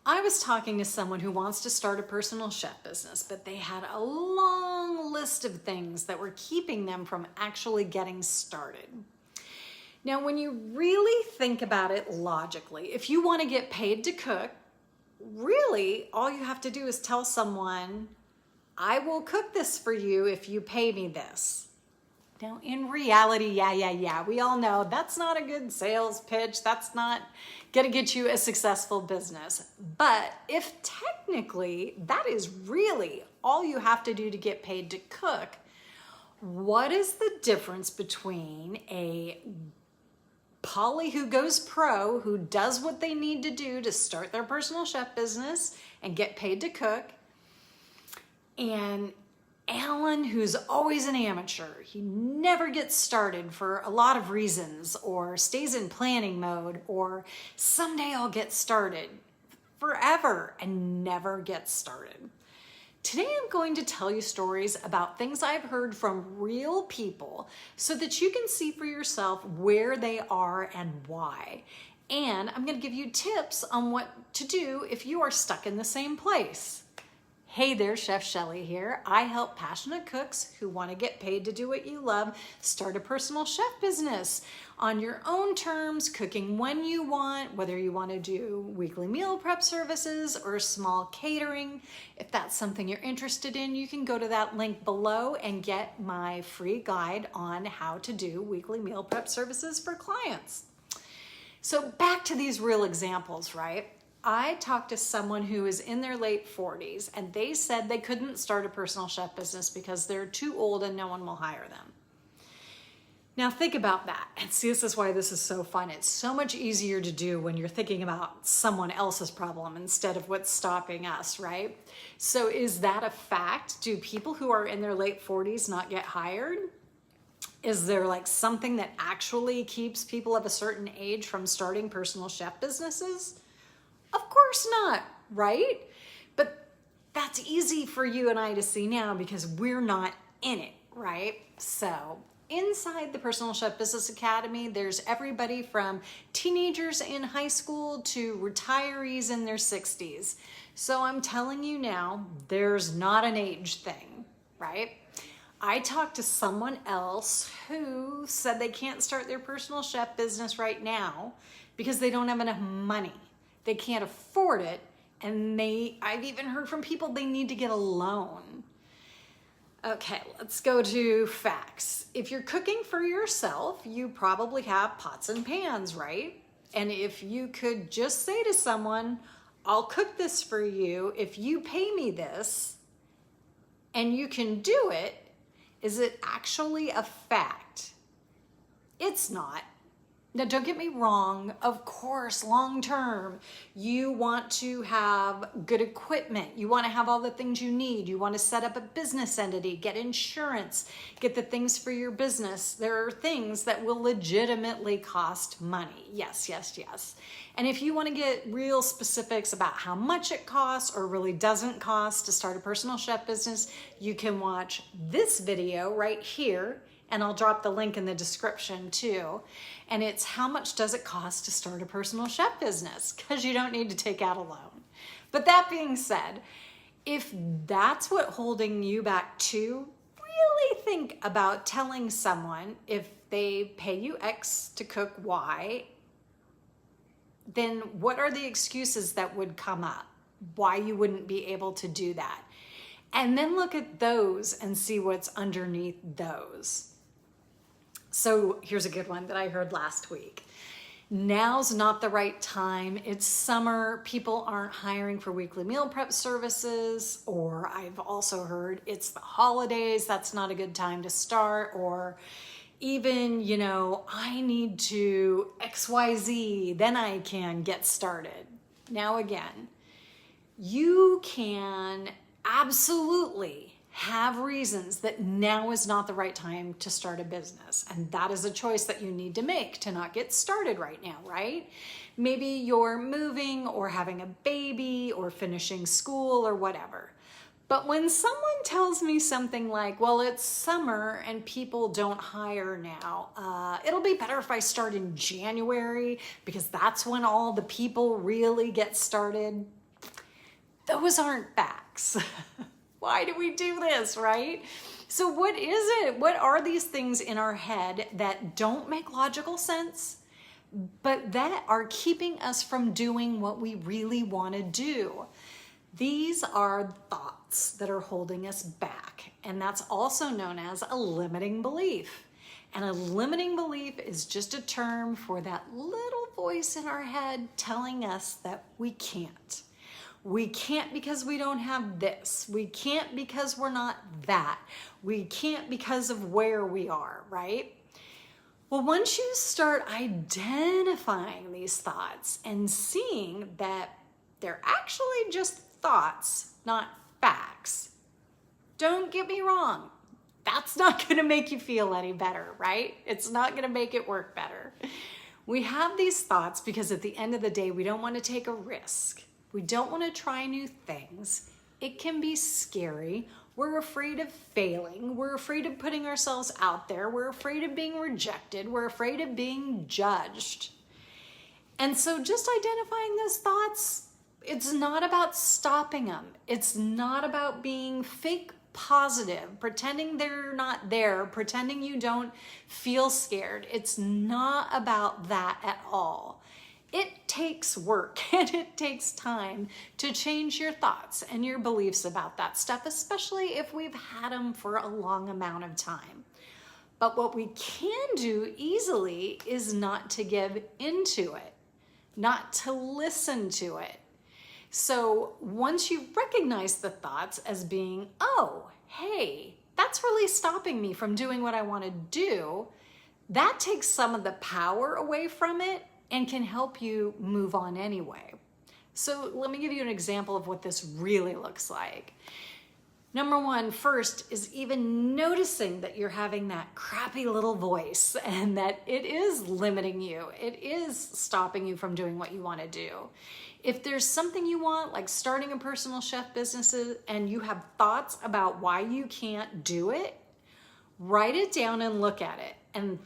I was talking to someone who wants to start a personal chef business, but they had a long list of things that were keeping them from actually getting started. Now, when you really think about it logically, if you want to get paid to cook, really all you have to do is tell someone, I will cook this for you if you pay me this. Now, in reality, yeah, we all know that's not a good sales pitch. That's not going to get you a successful business. But if technically that is really all you have to do to get paid to cook, what is the difference between a Polly who goes pro, who does what they need to do to start their personal chef business and get paid to cook, and Alan, who's always an amateur? He never gets started for a lot of reasons, or stays in planning mode, or someday I'll get started, forever and never gets started. Today I'm going to tell you stories about things I've heard from real people so that you can see for yourself where they are and why. And I'm going to give you tips on what to do if you are stuck in the same place. Hey there, Chef Shelly here. I help passionate cooks who want to get paid to do what you love start a personal chef business on your own terms, cooking when you want, whether you want to do weekly meal prep services or small catering. If that's something you're interested in, you can go to that link below and get my free guide on how to do weekly meal prep services for clients. So back to these real examples, right? I talked to someone who is in their late 40s, and they said they couldn't start a personal chef business because they're too old and no one will hire them. Now think about that and see, this is why this is so fun. It's so much easier to do when you're thinking about someone else's problem instead of what's stopping us, right? So is that a fact? Do people who are in their late 40s not get hired? Is there like something that actually keeps people of a certain age from starting personal chef businesses? Of course not, right? But that's easy for you and I to see now because we're not in it, right? So inside the Personal Chef Business Academy, there's everybody from teenagers in high school to retirees in their 60s. So I'm telling you now, there's not an age thing, right? I talked to someone else who said they can't start their personal chef business right now because they don't have enough money. They can't afford it, and I've even heard from people they need to get a loan. Okay, let's go to facts. If you're cooking for yourself, you probably have pots and pans, right? And if you could just say to someone, I'll cook this for you if you pay me this, and you can do it, is it actually a fact? It's not. Now, don't get me wrong. Of course, long term, you want to have good equipment. You want to have all the things you need. You want to set up a business entity, get insurance, get the things for your business. There are things that will legitimately cost money. Yes. And if you want to get real specifics about how much it costs or really doesn't cost to start a personal chef business, you can watch this video right here. And I'll drop the link in the description too. And it's how much does it cost to start a personal chef business? Because you don't need to take out a loan. But that being said, if that's what holding you back too, really think about telling someone if they pay you X to cook Y, then what are the excuses that would come up? Why you wouldn't be able to do that? And then look at those and see what's underneath those. So here's a good one that I heard last week. Now's not the right time. It's summer. People aren't hiring for weekly meal prep services. Or I've also heard it's the holidays. That's not a good time to start. Or even, I need to XYZ, then I can get started. Now again, you can absolutely have reasons that now is not the right time to start a business. And that is a choice that you need to make to not get started right now, right? Maybe you're moving or having a baby or finishing school or whatever. But when someone tells me something like, well, it's summer and people don't hire now, it'll be better if I start in January because that's when all the people really get started. those aren't facts. Why do we do this, right? So what is it? What are these things in our head that don't make logical sense, but that are keeping us from doing what we really want to do? These are thoughts that are holding us back, and that's also known as a limiting belief. And a limiting belief is just a term for that little voice in our head telling us that we can't. We can't because we don't have this. We can't because we're not that. We can't because of where we are, right? Well, once you start identifying these thoughts and seeing that they're actually just thoughts, not facts, don't get me wrong, that's not going to make you feel any better, right? It's not going to make it work better. We have these thoughts because at the end of the day, we don't want to take a risk. We don't want to try new things. It can be scary. We're afraid of failing. We're afraid of putting ourselves out there. We're afraid of being rejected. We're afraid of being judged. And so just identifying those thoughts, it's not about stopping them. It's not about being fake positive, pretending they're not there, pretending you don't feel scared. It's not about that at all. It takes work and it takes time to change your thoughts and your beliefs about that stuff, especially if we've had them for a long amount of time. But what we can do easily is not to give into it, not to listen to it. So once you recognize the thoughts as being, oh, hey, that's really stopping me from doing what I want to do, that takes some of the power away from it and can help you move on anyway. So let me give you an example of what this really looks like. Number one, first, is even noticing that you're having that crappy little voice and that it is limiting you. It is stopping you from doing what you want to do. If there's something you want, like starting a personal chef business, and you have thoughts about why you can't do it, write it down and look at it and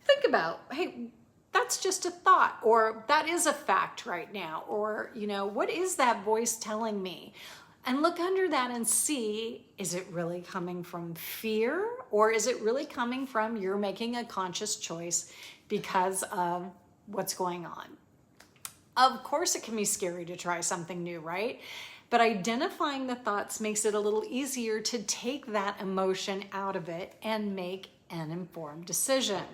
think about, hey, that's just a thought, or that is a fact right now, or, what is that voice telling me? And look under that and see, is it really coming from fear, or is it really coming from you're making a conscious choice because of what's going on? Of course, it can be scary to try something new, right? But identifying the thoughts makes it a little easier to take that emotion out of it and make an informed decision.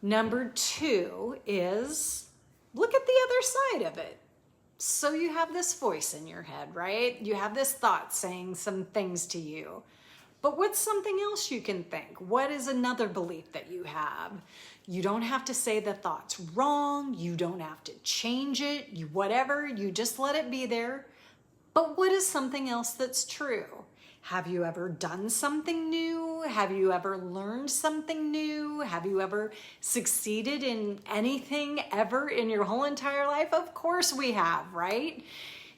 Number two is look at the other side of it. So you have this voice in your head, right? You have this thought saying some things to you. But what's something else you can think? What is another belief that you have? You don't have to say the thought's wrong. You don't have to change it. Whatever, you just let it be there. But what is something else that's true? Have you ever done something new? Have you ever learned something new? Have you ever succeeded in anything ever in your whole entire life? Of course we have, right?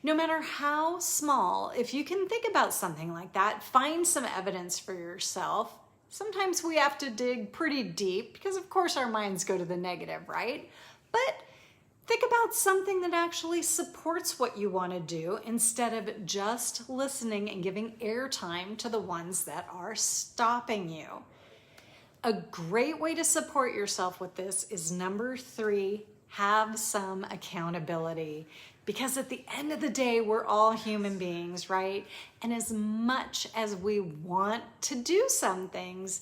No matter how small, if you can think about something like that, find some evidence for yourself. Sometimes we have to dig pretty deep because of course our minds go to the negative, right? But think about something that actually supports what you want to do instead of just listening and giving airtime to the ones that are stopping you. A great way to support yourself with this is number 3, have some accountability. Because at the end of the day, we're all human beings, right? And as much as we want to do some things,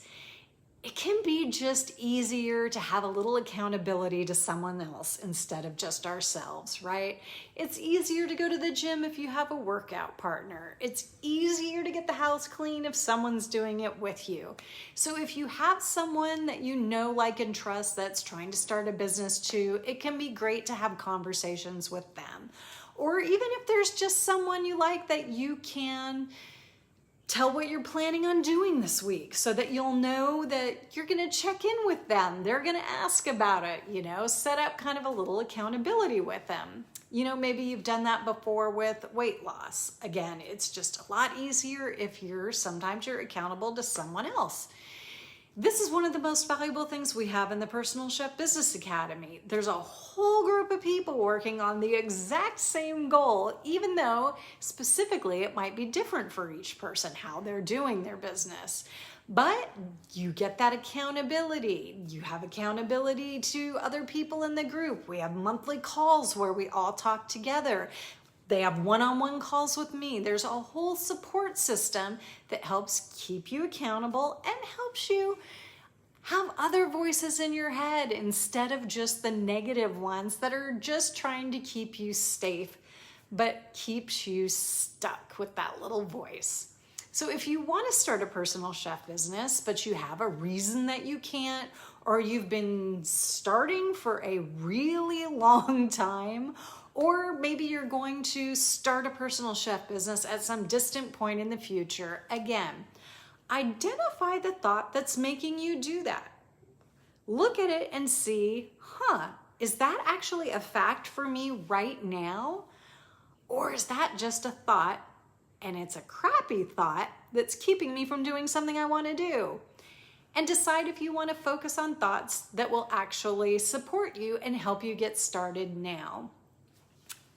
it can be just easier to have a little accountability to someone else instead of just ourselves, right? It's easier to go to the gym if you have a workout partner. It's easier to get the house clean if someone's doing it with you. So if you have someone that you know, like, and trust that's trying to start a business too, it can be great to have conversations with them. Or even if there's just someone you like that you can tell what you're planning on doing this week so that you'll know that you're going to check in with them. They're going to ask about it, set up kind of a little accountability with them. Maybe you've done that before with weight loss. Again, it's just a lot easier if sometimes you're accountable to someone else. This is one of the most valuable things we have in the Personal Chef Business Academy. There's a whole group of people working on the exact same goal, even though specifically it might be different for each person, how they're doing their business. But you get that accountability. You have accountability to other people in the group. We have monthly calls where we all talk together. They have one-on-one calls with me. There's a whole support system that helps keep you accountable and helps you have other voices in your head instead of just the negative ones that are just trying to keep you safe, but keeps you stuck with that little voice. So if you want to start a personal chef business, but you have a reason that you can't, or you've been starting for a really long time, or maybe you're going to start a personal chef business at some distant point in the future, again, identify the thought that's making you do that. Look at it and see, is that actually a fact for me right now? Or is that just a thought, and it's a crappy thought that's keeping me from doing something I want to do? And decide if you want to focus on thoughts that will actually support you and help you get started now.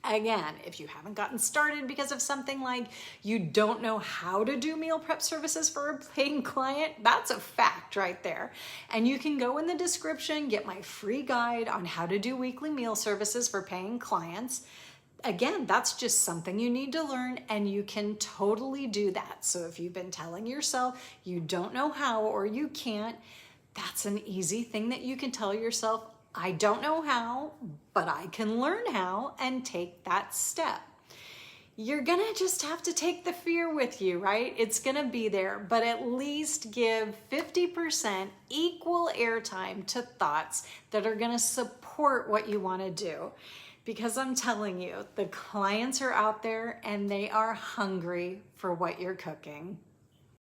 Again, if you haven't gotten started because of something like you don't know how to do meal prep services for a paying client, that's a fact right there. And you can go in the description, get my free guide on how to do weekly meal services for paying clients. Again, that's just something you need to learn, and you can totally do that. So if you've been telling yourself you don't know how or you can't, that's an easy thing that you can tell yourself. I don't know how, but I can learn how and take that step. You're gonna just have to take the fear with you, right? It's gonna be there, but at least give 50% equal airtime to thoughts that are gonna support what you wanna do. Because I'm telling you, the clients are out there and they are hungry for what you're cooking.